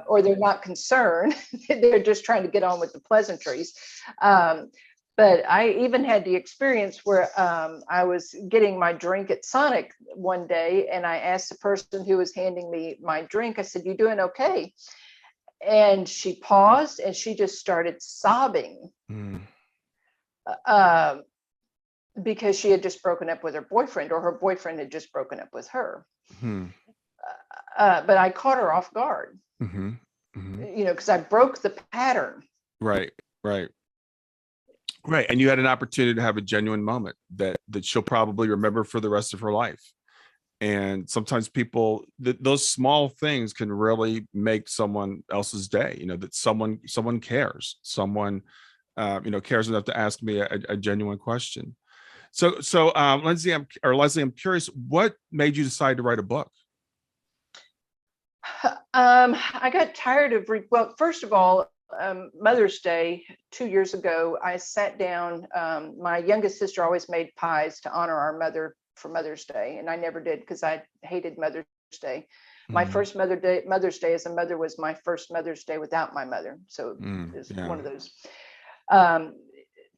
or they're not concerned. They're just trying to get on with the pleasantries. But I even had the experience where I was getting my drink at Sonic one day, and I asked the person who was handing me my drink, I said, "You doing okay?" And she paused and she just started sobbing because she had just broken up with her boyfriend, or her boyfriend had just broken up with her. But I caught her off guard, because I broke the pattern. Right. And you had an opportunity to have a genuine moment that she'll probably remember for the rest of her life. And sometimes people, those small things can really make someone else's day, that someone cares, someone, cares enough to ask me a genuine question. So Leslie, I'm curious, what made you decide to write a book? I got tired of, well, first of all, Mother's Day 2 years ago, I sat down. My youngest sister always made pies to honor our mother for Mother's Day, and I never did because I hated Mother's Day. My first Mother's Day as a mother was my first Mother's Day without my mother, so it's one of those.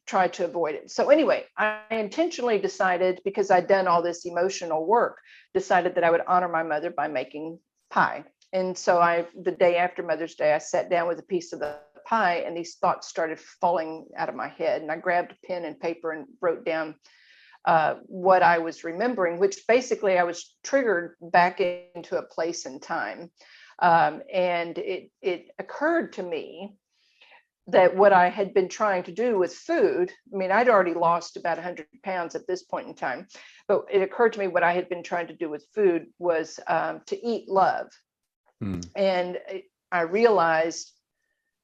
Tried to avoid it. So anyway, I intentionally decided, because I'd done all this emotional work, decided that I would honor my mother by making pie. And so the day after Mother's Day, I sat down with a piece of the pie, and these thoughts started falling out of my head. And I grabbed a pen and paper and wrote down what I was remembering, which basically I was triggered back into a place and time. And it occurred to me that what I had been trying to do with food, I mean, I'd already lost about 100 pounds at this point in time, but it occurred to me what I had been trying to do with food was to eat love. And I realized,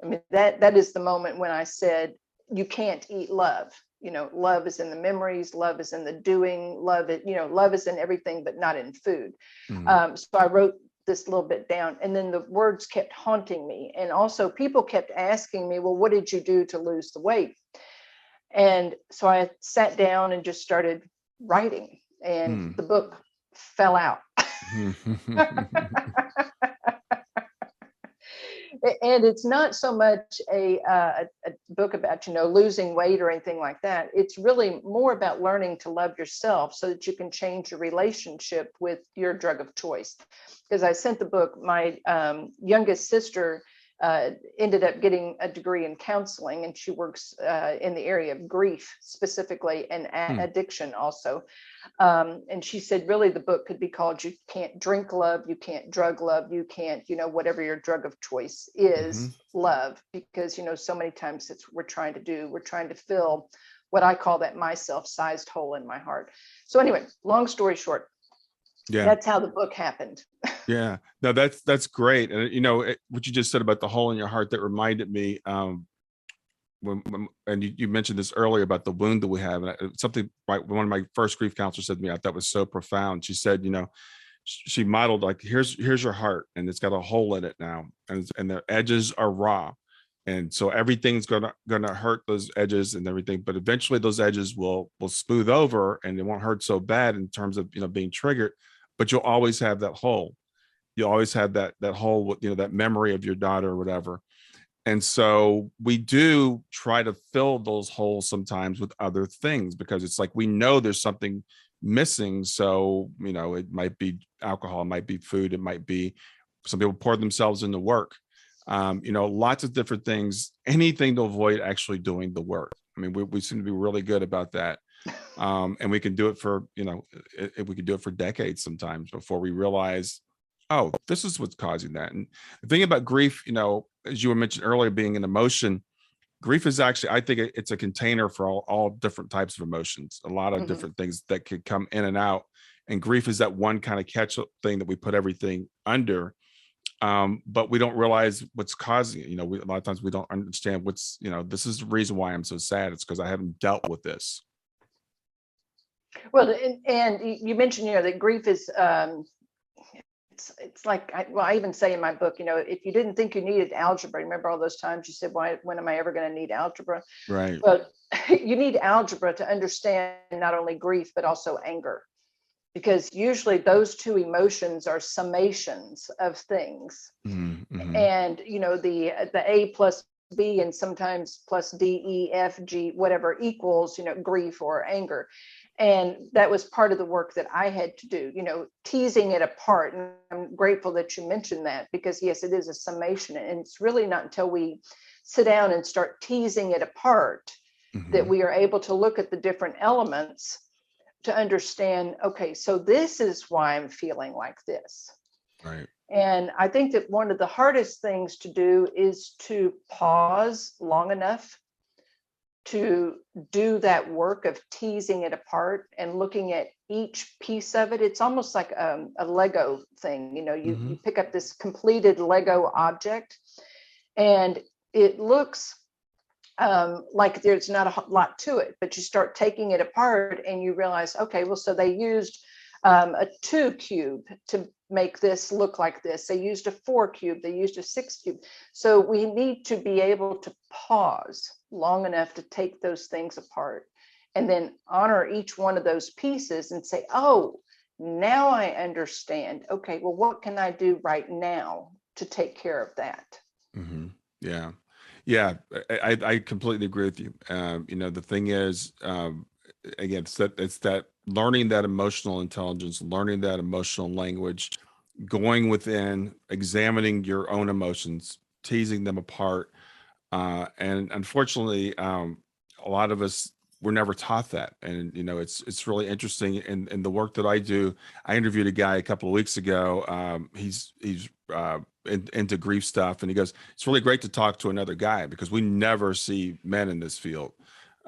I mean, that is the moment when I said, you can't eat love. Love is in the memories, love is in the doing, love is in everything, but not in food. So I wrote this little bit down, and then the words kept haunting me. And also people kept asking me, well, what did you do to lose the weight? And so I sat down and just started writing, and the book fell out. And it's not so much a book about, losing weight or anything like that. It's really more about learning to love yourself so that you can change your relationship with your drug of choice. Because I sent the book, my youngest sister ended up getting a degree in counseling, and she works in the area of grief specifically, and addiction also. And she said, really, the book could be called You Can't Drink Love, You Can't Drug Love, You Can't, whatever your drug of choice is, love. Because, so many times we're trying to fill what I call that myself-sized hole in my heart. So anyway, long story short, that's how the book happened. Yeah, no, that's great. And what you just said about the hole in your heart, that reminded me, and you mentioned this earlier about the wound that we have, and something one of my first grief counselors said to me, I thought was so profound. She said, she modeled, like, here's your heart, and it's got a hole in it now, and the edges are raw, and so everything's gonna hurt those edges and everything, but eventually those edges will smooth over, and it won't hurt so bad in terms of being triggered, but you'll always have that hole. You always have that hole with that memory of your daughter or whatever. And so we do try to fill those holes sometimes with other things, because it's like we know there's something missing. So, it might be alcohol, it might be food, it might be some people pour themselves into work. Lots of different things, anything to avoid actually doing the work. I mean, we seem to be really good about that. And we can do it for, we can do it for decades sometimes before we realize, oh, this is what's causing that. And the thing about grief, as you were mentioned earlier, being an emotion, grief is actually, I think it's a container for all different types of emotions, a lot of different things that could come in and out. And grief is that one kind of catch-up thing that we put everything under. But we don't realize what's causing it. A lot of times we don't understand what's, this is the reason why I'm so sad. It's because I haven't dealt with this. Well, and you mentioned, that grief is it's like, I even say in my book, if you didn't think you needed algebra, remember all those times you said, when am I ever going to need algebra? Right. But you need algebra to understand not only grief, but also anger, because usually those two emotions are summations of things. Mm-hmm. And, the A plus B and sometimes plus D, E, F, G, whatever equals, grief or anger. And that was part of the work that I had to do, teasing it apart. And I'm grateful that you mentioned that, because yes, it is a summation. And it's really not until we sit down and start teasing it apart that Mm-hmm. we are able to look at the different elements to understand, okay, so this is why I'm feeling like this. Right. And I think that one of the hardest things to do is to pause long enough to do that work of teasing it apart and looking at each piece of it. It's almost like a Lego thing. Mm-hmm. You pick up this completed Lego object, and it looks like there's not a lot to it, but you start taking it apart and you realize, okay, well, so they used a 2 cube to make this look like this. They used a 4 cube, they used a 6 cube. So we need to be able to pause long enough to take those things apart and then honor each one of those pieces and say, oh, now I understand. Okay, well, what can I do right now to take care of that? Mm-hmm. Yeah. Yeah. I completely agree with you. The thing is, again, it's that learning that emotional intelligence, learning that emotional language, going within, examining your own emotions, teasing them apart. And unfortunately, a lot of us were never taught that. And it's really interesting. In the work that I do, I interviewed a guy a couple of weeks ago. He's into grief stuff, and he goes, "It's really great to talk to another guy because we never see men in this field."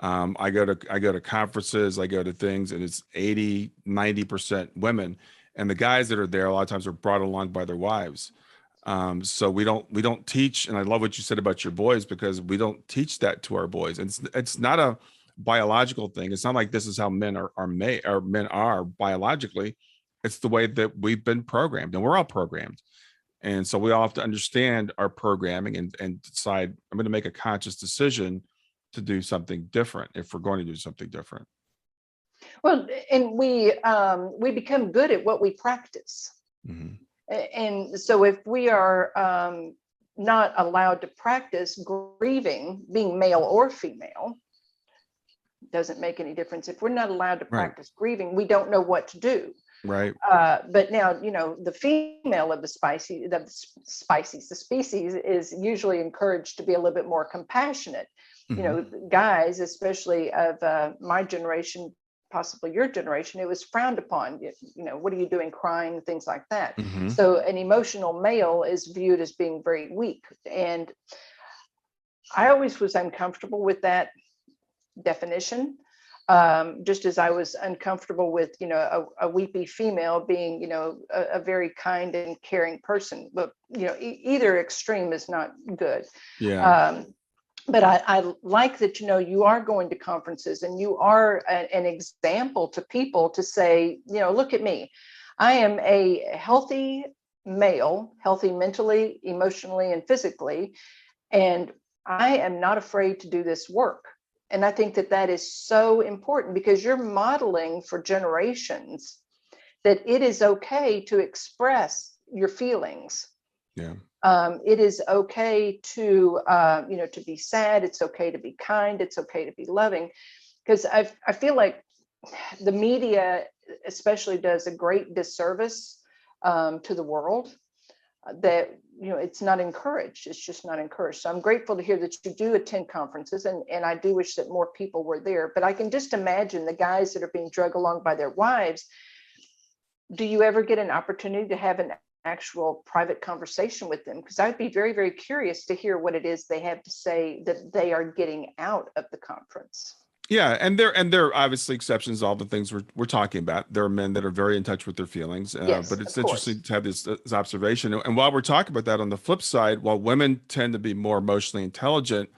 I go to conferences, I go to things, and it's 80-90% women, and the guys that are there a lot of times are brought along by their wives. So we don't teach, and I love what you said about your boys, because we don't teach that to our boys. And it's not a biological thing. It's not like this is how men are made, or men are biologically. It's the way that we've been programmed, and we're all programmed. And so we all have to understand our programming and decide, I'm going to make a conscious decision to do something different if we're going to do something different. Well, and we become good at what we practice. Hmm. And so if we are not allowed to practice grieving, being male or female, doesn't make any difference. If we're not allowed to Right. practice grieving, we don't know what to do. Right. But now, the female of the species is usually encouraged to be a little bit more compassionate. Hmm. Guys, especially of my generation, possibly your generation, it was frowned upon. What are you doing crying, things like that. Hmm. So an emotional male is viewed as being very weak. And I always was uncomfortable with that definition. Just as I was uncomfortable with, a weepy female being, a very kind and caring person. But, either extreme is not good. Yeah. But I like that, you are going to conferences and you are an example to people to say, look at me. I am a healthy male, healthy mentally, emotionally, and physically. And I am not afraid to do this work. And I think that that is so important, because you're modeling for generations that it is okay to express your feelings. Yeah. It is okay to, to be sad. It's okay to be kind. It's okay to be loving. Because I feel like the media especially does a great disservice to the world, that it's not encouraged. It's just not encouraged. So I'm grateful to hear that you do attend conferences, and I do wish that more people were there. But I can just imagine the guys that are being dragged along by their wives. Do you ever get an opportunity to have an actual private conversation with them? Because I'd be very, very curious to hear what it is they have to say that they are getting out of the conference. Yeah, and there are obviously exceptions to all the things we're talking about. There are men that are very in touch with their feelings, Yes, but of it's course. interesting to have this observation. And while we're talking about that, on the flip side, while women tend to be more emotionally intelligent,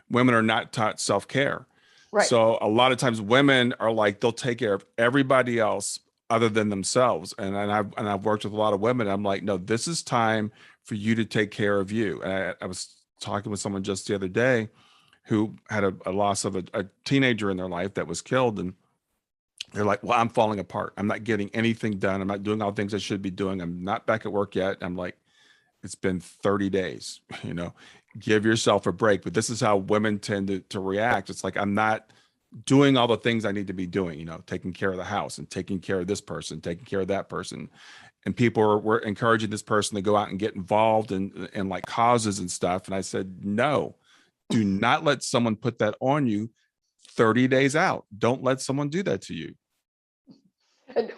women are not taught self-care. Right. So a lot of times women are like, they'll take care of everybody else other than themselves. And I've worked with a lot of women. I'm like, no, this is time for you to take care of you. And I was talking with someone just the other day who had a loss of a teenager in their life that was killed. And they're like, well, I'm falling apart. I'm not getting anything done. I'm not doing all the things I should be doing. I'm not back at work yet. I'm like, it's been 30 days, give yourself a break. But this is how women tend to react. It's like, I'm not doing all the things I need to be doing, taking care of the house and taking care of this person, taking care of that person. And people were encouraging this person to go out and get involved in like causes and stuff. And I said, no, do not let someone put that on you 30 days out. Don't let someone do that to you.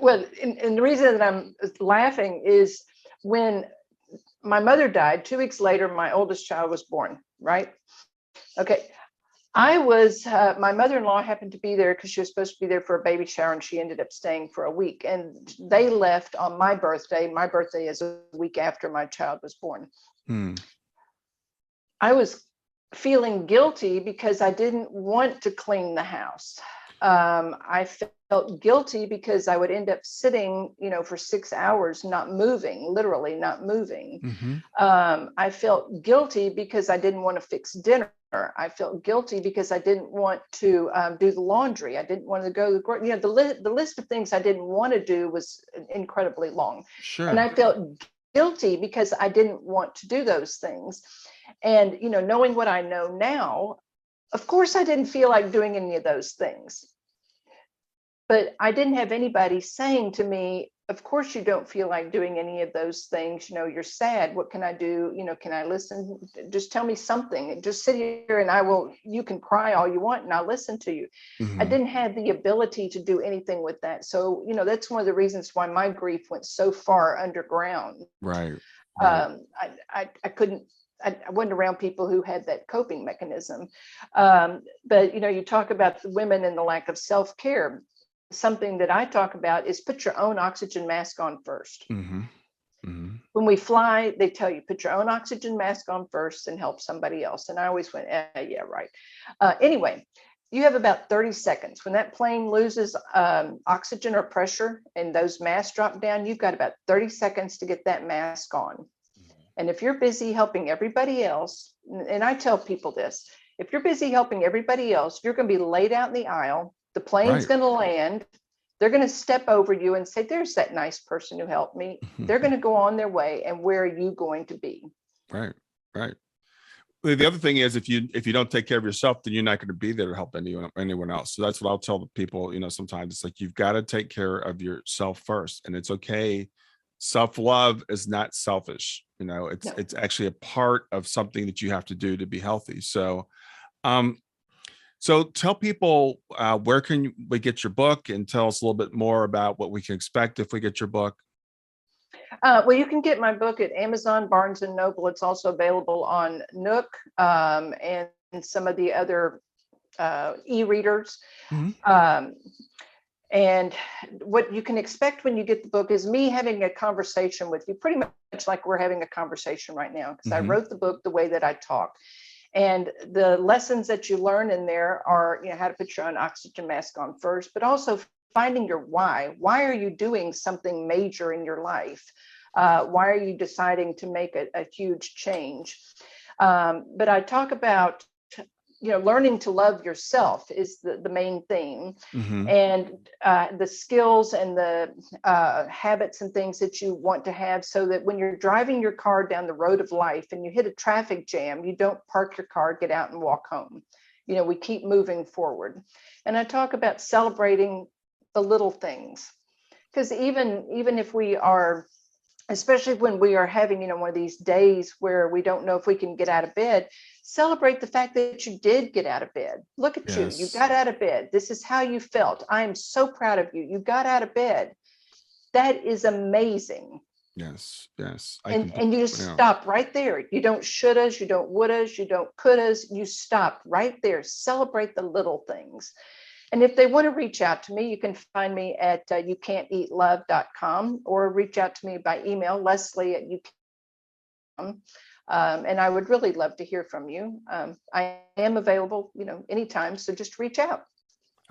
Well, and the reason that I'm laughing is when my mother died, 2 weeks later, my oldest child was born, right? Okay. My mother-in-law happened to be there because she was supposed to be there for a baby shower, and she ended up staying for a week. And they left on my birthday. My birthday is a week after my child was born. I was feeling guilty because I didn't want to clean the house. I felt guilty because I would end up sitting, for 6 hours, not moving, literally not moving. I felt guilty because I didn't want to fix dinner. I felt guilty because I didn't want to do the laundry. I didn't want to go to the list of things I didn't want to do was incredibly long. Sure. And I felt guilty because I didn't want to do those things. And, knowing what I know now, of course, I didn't feel like doing any of those things. But I didn't have anybody saying to me, of course, you don't feel like doing any of those things. You're sad. What can I do? Can I listen? Just tell me something. Just sit here and you can cry all you want and I'll listen to you. I didn't have the ability to do anything with that. So, that's one of the reasons why my grief went so far underground. Right. I couldn't. I wasn't around people who had that coping mechanism. But, you talk about the women and the lack of self-care. Something that I talk about is put your own oxygen mask on first. When we fly, they tell you, put your own oxygen mask on first and help somebody else. And I always went, yeah, right. Anyway, you have about 30 seconds. When that plane loses oxygen or pressure and those masks drop down, you've got about 30 seconds to get that mask on. And if you're busy helping everybody else, and I tell people this, if you're busy helping everybody else, you're going to be laid out in the aisle. The plane's going to land. They're going to step over you and say, there's that nice person who helped me. They're going to go on their way. And where are you going to be? Right. The other thing is, if you don't take care of yourself, then you're not going to be there to help anyone else. So that's what I'll tell the people, sometimes it's like, you've got to take care of yourself first. And it's okay. Self-love is not selfish. It's actually a part of something that you have to do to be healthy. So, so tell people, where can we get your book, and tell us a little bit more about what we can expect if we get your book. Well, you can get my book at Amazon, Barnes and Noble. It's also available on Nook and some of the other e-readers. And what you can expect when you get the book is me having a conversation with you, pretty much like we're having a conversation right now, because I wrote the book the way that I talk. And the lessons that you learn in there are, how to put your own oxygen mask on first, but also finding your why. Why are you doing something major in your life? Why are you deciding to make a huge change? But I talk about, learning to love yourself is the main theme. And the skills and the habits and things that you want to have, so that when you're driving your car down the road of life and you hit a traffic jam, you don't park your car, get out and walk home. We keep moving forward. And I talk about celebrating the little things, because even if we are, especially when we are having, one of these days where we don't know if we can get out of bed, celebrate the fact that you did get out of bed. Look at you got out of bed. This is how you felt. I am so proud of you. You got out of bed. That is amazing. Yes. And you just stop right there. You don't shouldas, you don't wouldas, you don't couldas. You stop right there. Celebrate the little things. And if they want to reach out to me, you can find me at youcan'teatlove.com, or reach out to me by email, Leslie@youcan'teatlove.com. And I would really love to hear from you. I am available, anytime. So just reach out.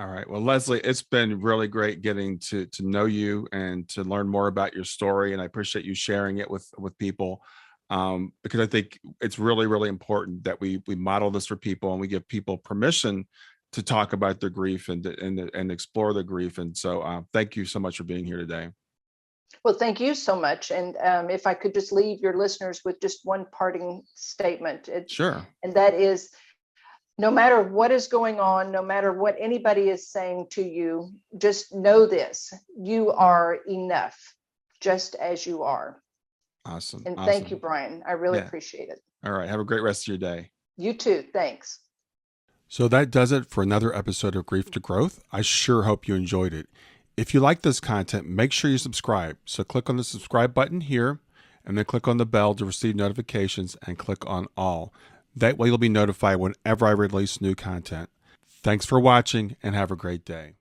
All right. Well, Leslie, it's been really great getting to know you and to learn more about your story. And I appreciate you sharing it with people, because I think it's really, really important that we model this for people and we give people permission to talk about their grief and explore their grief. And so, thank you so much for being here today. Well, thank you so much. And if I could just leave your listeners with just one parting statement, Sure. and that is, no matter what is going on, no matter what anybody is saying to you, just know this: you are enough, just as you are. Awesome. And thank you, Awesome. Brian. I really Yeah. appreciate it. All right. Have a great rest of your day. You too. Thanks. So that does it for another episode of Grief to Growth. I sure hope you enjoyed it. If you like this content, make sure you subscribe. So click on the subscribe button here and then click on the bell to receive notifications and click on all. That way you'll be notified whenever I release new content. Thanks for watching and have a great day.